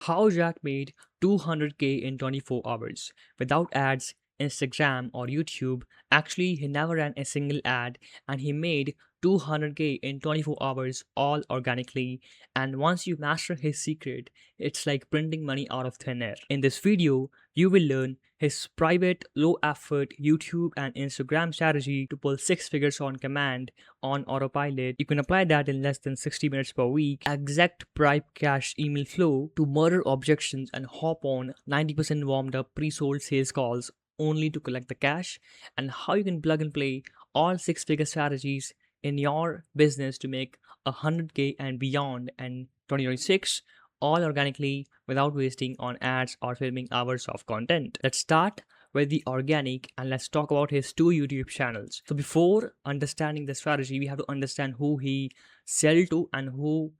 How Jack made 200K in 24 hours without ads, Instagram, or YouTube. Actually, he never ran a single ad and he made 200K in 24 hours all organically. And once you master his secret, it's like printing money out of thin air. In this video, you will learn his private, low effort YouTube and Instagram strategy to pull six figures on command on autopilot. You can apply that in less than 60 minutes per week. Exact bribe cash email flow to murder objections and hop on 90% warmed up pre-sold sales calls only to collect the cash, and how you can plug and play all six figure strategies in your business to make 100K and beyond in 2026 all organically without wasting on ads or filming hours of content. Let's start with the organic and let's talk about his two YouTube channels. So before understanding the strategy, we have to understand who he sell to and who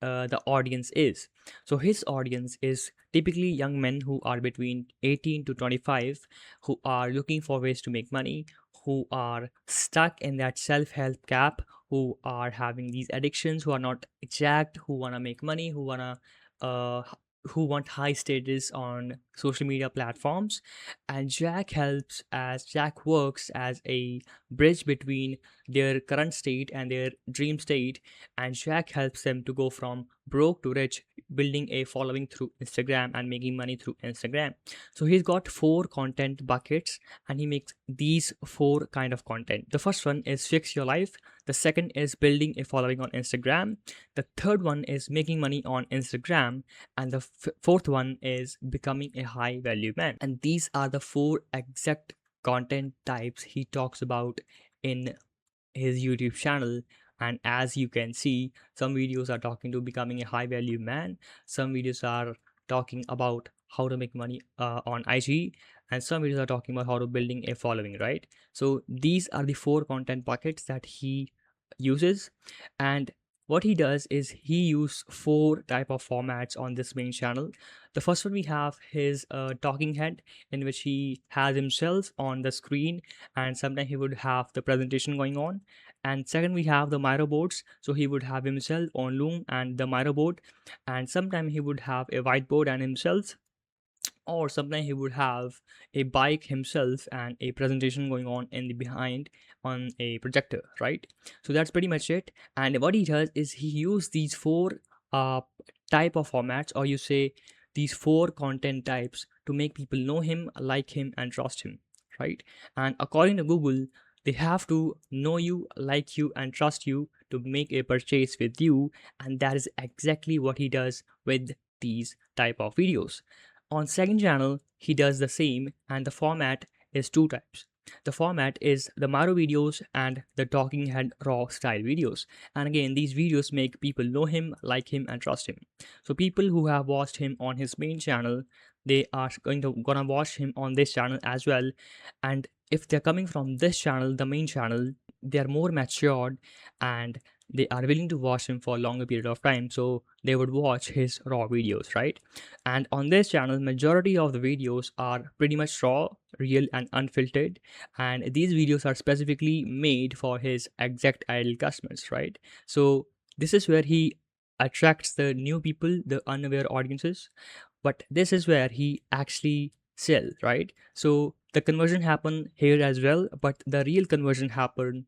the audience is. So his audience is typically young men who are between 18 to 25 who are looking for ways to make money, who are stuck in that self-help gap, who are having these addictions, who are not jacked, who want to make money, uh, who want high status on social media platforms. And Jack works as a bridge between their current state and their dream state, and Jack helps them to go from broke to rich, building a following through Instagram and making money through Instagram. So he's got four content buckets and he makes these four kind of content. The first one is fix your life. The second is building a following on Instagram. The third one is making money on Instagram. And the fourth one is becoming a high value man. And these are the four exact content types he talks about in his YouTube channel. And as you can see, some videos are talking to becoming a high value man, some videos are talking about how to make money on IG, and some videos are talking about how to building a following, right? So these are the four content buckets that he uses. And what he does is he use four type of formats on this main channel. The first one, we have his talking head, in which he has himself on the screen and sometimes he would have the presentation going on. And second, we have the Miro boards, so he would have himself on Loom and the Miro board, and sometimes he would have a whiteboard and himself, or sometimes he would have a bike himself and a presentation going on in the behind on a projector, right? So that's pretty much it. And what he does is he use these four uh type of formats, or you say these four content types, to make people know him, like him, and trust him, right? And according to Google, they have to know you, like you, and trust you to make a purchase with you. And that is exactly what he does with these type of videos. On second channel, he does the same, and the format is two types. The format is the Maru videos and the talking head raw style videos. And again, these videos make people know him, like him, and trust him. So people who have watched him on his main channel, they are gonna watch him on this channel as well. And if they're coming from this channel, the main channel, they are more matured and they are willing to watch him for a longer period of time, so they would watch his raw videos, right? And on this channel, majority of the videos are pretty much raw, real, and unfiltered, and these videos are specifically made for his exact ideal customers, right? So this is where he attracts the new people, the unaware audiences, but this is where he actually sell, right? So the conversion happen here as well, but the real conversion happen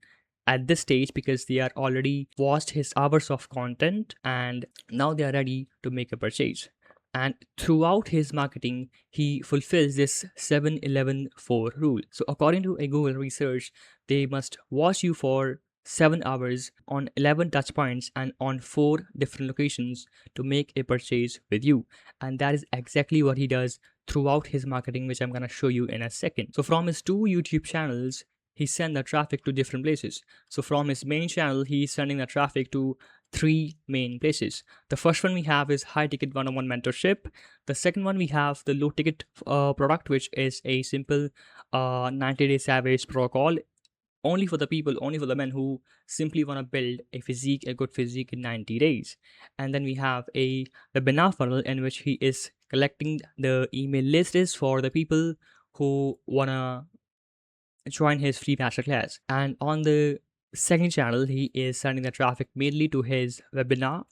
at this stage because they are already watched his hours of content and now they are ready to make a purchase. And throughout his marketing, he fulfills this 7-11-4 rule. So according to a Google research, they must watch you for 7 hours on 11 touch points and on 4 different locations to make a purchase with you. And that is exactly what he does throughout his marketing, which I'm going to show you in a second. So from his two YouTube channels, he send the traffic to different places. So from his main channel, he's sending the traffic to three main places. The first one we have is high ticket one-on-one mentorship. The second one we have the low ticket product, which is a simple 90-day savage protocol, only for the people, only for the men who simply want to build a good physique in 90 days. And then we have a webinar funnel in which he is collecting the email list for the people who want to join his free masterclass. And on the second channel, he is sending the traffic mainly to his webinar.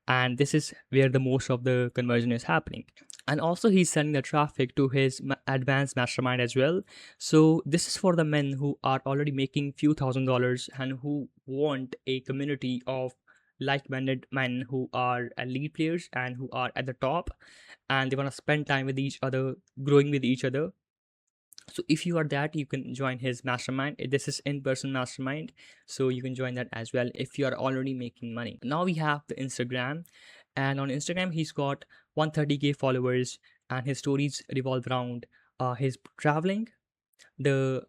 and this is where the most of the conversion is happening. And also he's sending the traffic to his advanced mastermind as well. So this is for the men who are already making few $1,000s and who want a community of like-minded men who are elite players and who are at the top, and they want to spend time with each other, growing with each other. So if you are that, you can join his mastermind. This is in-person mastermind, so you can join that as well if you are already making money. Now we have the Instagram, and on Instagram he's got 130K followers, and his stories revolve around his traveling, the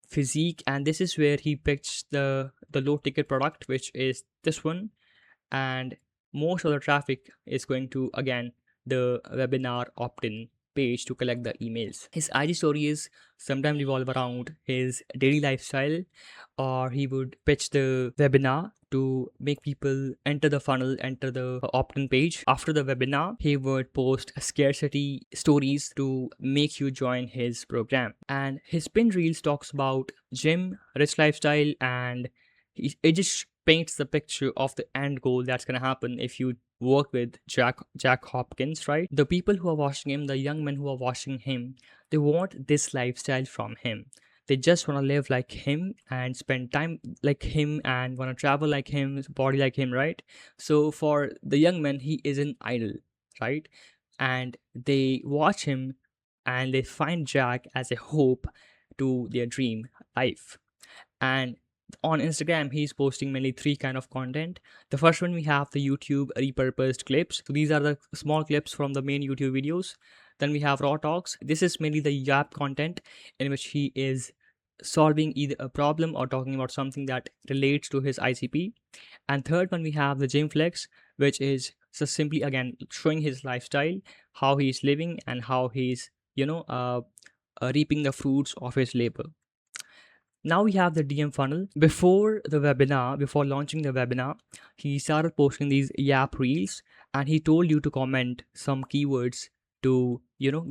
physique, and this is where he picks the low ticket product, which is this one. And most of the traffic is going to, again, the webinar opt-in page to collect the emails. His IG stories sometimes revolve around his daily lifestyle, or he would pitch the webinar to make people enter the funnel, enter the opt-in page. After the webinar, he would post scarcity stories to make you join his program. And his pin reels talks about gym, rich lifestyle, and it just paints the picture of the end goal that's gonna happen if you work with Jack Hopkins, right? The people who are watching him, the young men who are watching him, they want this lifestyle from him. They just want to live like him and spend time like him and want to travel like him, body like him, right? So for the young men, he is an idol, right? And they watch him and they find Jack as a hope to their dream life. And on Instagram he's posting mainly three kind of content. The first one, we have the YouTube repurposed clips. So these are the small clips from the main YouTube videos. Then we have raw talks. This is mainly the yap content in which he is solving either a problem or talking about something that relates to his ICP. And third one, we have the gym flex, which is just simply again showing his lifestyle, how he's living and how he's reaping the fruits of his labor. Now we have the DM funnel. Before the webinar, before launching the webinar, he started posting these yap reels, and he told you to comment some keywords to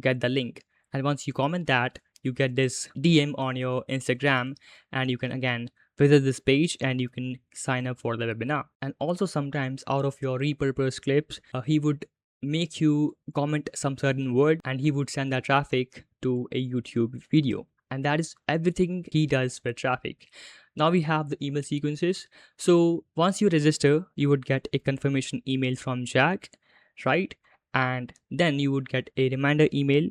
get the link. And once you comment that, you get this DM on your Instagram, and you can again visit this page and you can sign up for the webinar. And also sometimes out of your repurposed clips, he would make you comment some certain word and he would send that traffic to a YouTube video. And that is everything he does with traffic. Now we have the email sequences. So once you register, you would get a confirmation email from Jack, right? And then you would get a reminder email,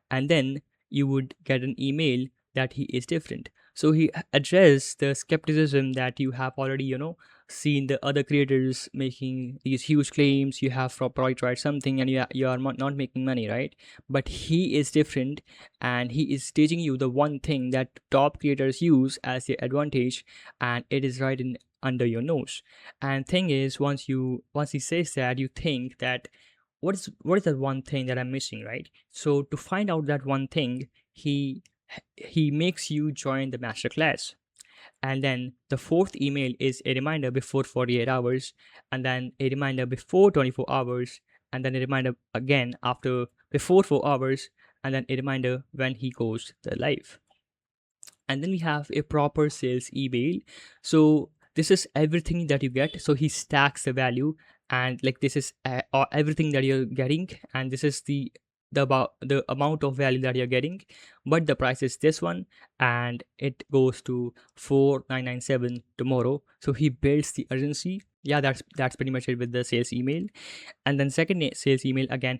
and then you would get an email that he is different. So he addressed the skepticism that you have already seen the other creators making these huge claims. You have probably tried something and you are not making money, right? But he is different, and he is teaching you the one thing that top creators use as their advantage, and it is right in under your nose. And thing is, once he says that, you think that what is that one thing that I'm missing, right? So to find out that one thing, he makes you join the masterclass. And then the fourth email is a reminder before 48 hours, and then a reminder before 24 hours, and then a reminder again after before 4 hours, and then a reminder when he goes the live. And then we have a proper sales email. So this is everything that you get. So he stacks the value, and like this is everything that you're getting, and this is the amount of value that you're getting, but the price is this one, and it goes to 4997 tomorrow. So he builds the urgency. Yeah, that's pretty much it with the sales email. And then second sales email, again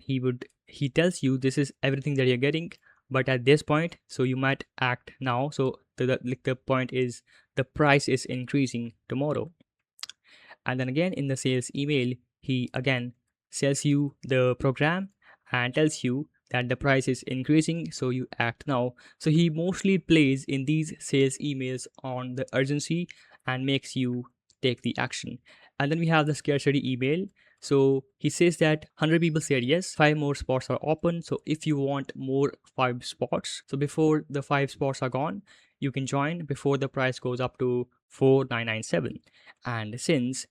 he tells you this is everything that you're getting, but at this point, so you might act now. So the point is the price is increasing tomorrow. And then again in the sales email, he again sells you the program and tells you that the price is increasing, so you act now. So he mostly plays in these sales emails on the urgency and makes you take the action. And then we have the scarcity email. So he says that 100 people said yes, 5 more spots are open. So if you want more 5 spots, so before the 5 spots are gone, you can join before the price goes up to 4997. And since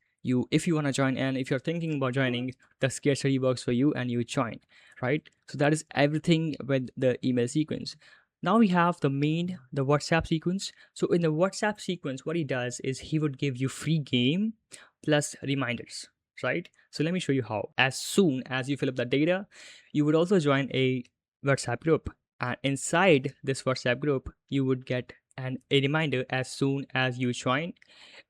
if you want to join, and if you're thinking about joining, the scarcity works for you and you join, right? So that is everything with the email sequence. Now we have the WhatsApp sequence. So in the WhatsApp sequence, what he does is he would give you free game plus reminders. right? So let me show you how. As soon as you fill up the data, you would also join a WhatsApp group. And inside this WhatsApp group, you would get a reminder as soon as you join,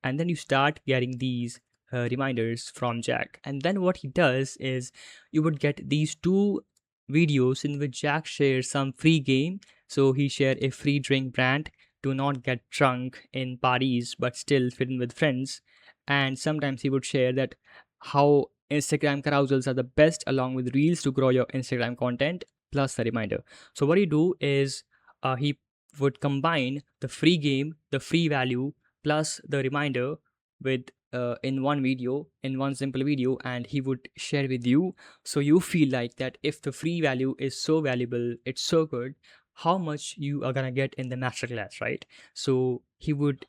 and then you start getting these reminders from Jack. And then what he does is you would get these two videos in which Jack shares some free game. So he shared a free drink brand to not get drunk in parties but still fit in with friends. And sometimes he would share that how Instagram carousels are the best along with reels to grow your Instagram content plus the reminder. So what he do is he would combine the free game, the free value plus the reminder with in one video, in one simple video, and he would share with you, so you feel like that if the free value is so valuable, it's so good, how much you are gonna get in the masterclass, right? So he would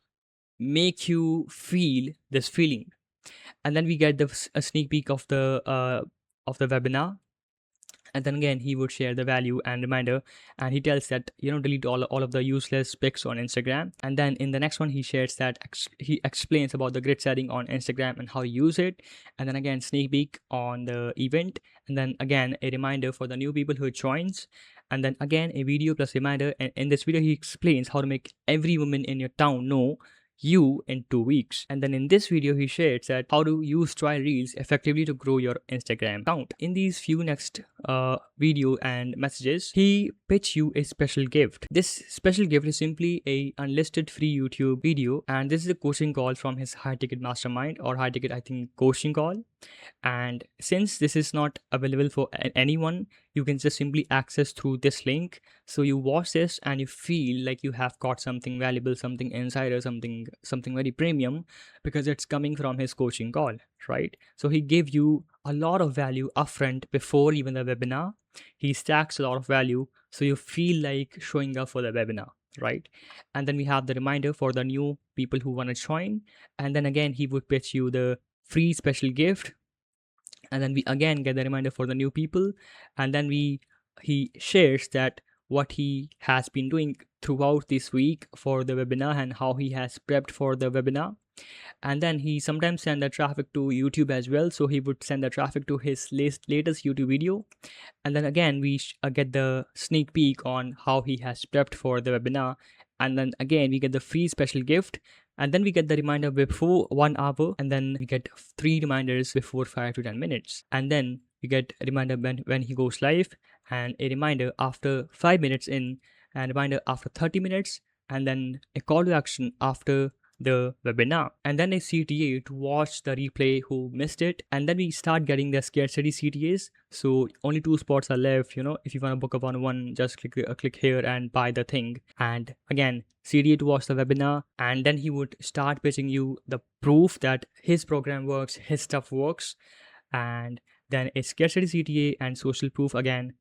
make you feel this feeling, and then we get a sneak peek of the webinar, and then again he would share the value and reminder, and he tells that delete all of the useless pics on Instagram. And then in the next one he shares that he explains about the grid setting on Instagram and how to use it, and then again sneak peek on the event, and then again a reminder for the new people who joins, and then again a video plus reminder. And in this video he explains how to make every woman in your town know you in 2 weeks. And then in this video he shares that how to use trial reels effectively to grow your Instagram account. In these few next video and messages, he pitch you a special gift. This special gift is simply a unlisted free YouTube video, and this is a coaching call from his high ticket mastermind, or high ticket I think coaching call. And since this is not available for anyone, you can just simply access through this link. So you watch this and you feel like you have got something valuable, something insider, something very premium, because it's coming from his coaching call, right? So he gave you a lot of value upfront before even the webinar. He stacks a lot of value so you feel like showing up for the webinar, right? And then we have the reminder for the new people who want to join, and then again he would pitch you the free special gift, and then we again get the reminder for the new people, and then he shares that what he has been doing throughout this week for the webinar and how he has prepped for the webinar. And then he sometimes send the traffic to YouTube as well, so he would send the traffic to his latest YouTube video. And then again we get the sneak peek on how he has prepped for the webinar, and then again we get the free special gift, and then we get the reminder before 1 hour, and then we get 3 reminders before 5 to 10 minutes, and then we get a reminder when he goes live, and a reminder after 5 minutes in, and a reminder after 30 minutes, and then a call to action after the webinar, and then a CTA to watch the replay who missed it. And then we start getting the scarcity CTAs, so only 2 spots are left. If you want to book a one-on-one, just click here and buy the thing. And again CTA to watch the webinar, and then he would start pitching you the proof that his program works, his stuff works. And then a scarcity CTA and social proof, again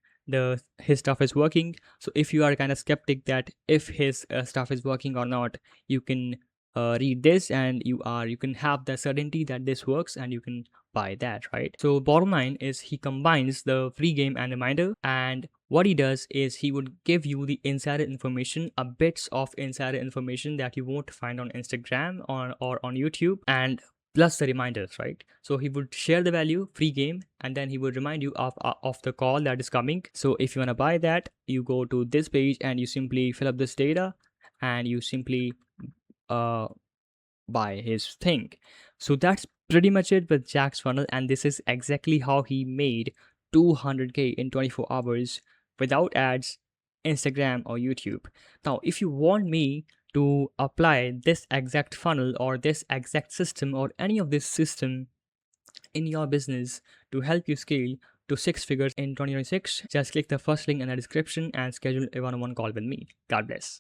his stuff is working. So if you are kind of skeptic that if his stuff is working or not, you can read this, and you can have the certainty that this works, and you can buy that, right? So bottom line is he combines the free game and reminder, and what he does is he would give you the insider information, a bits of insider information that you won't find on Instagram or on YouTube, and plus the reminders, right? So he would share the value, free game, and then he would remind you of the call that is coming. So if you want to buy that, you go to this page and you simply fill up this data, and you simply buy his thing. So that's pretty much it with Jack's funnel, and this is exactly how he made 200k in 24 hours without ads, Instagram or YouTube. Now if you want me to apply this exact funnel or this exact system or any of this system in your business to help you scale to 6 figures in 2026, just click the first link in the description and schedule a one-on-one call with me. God bless.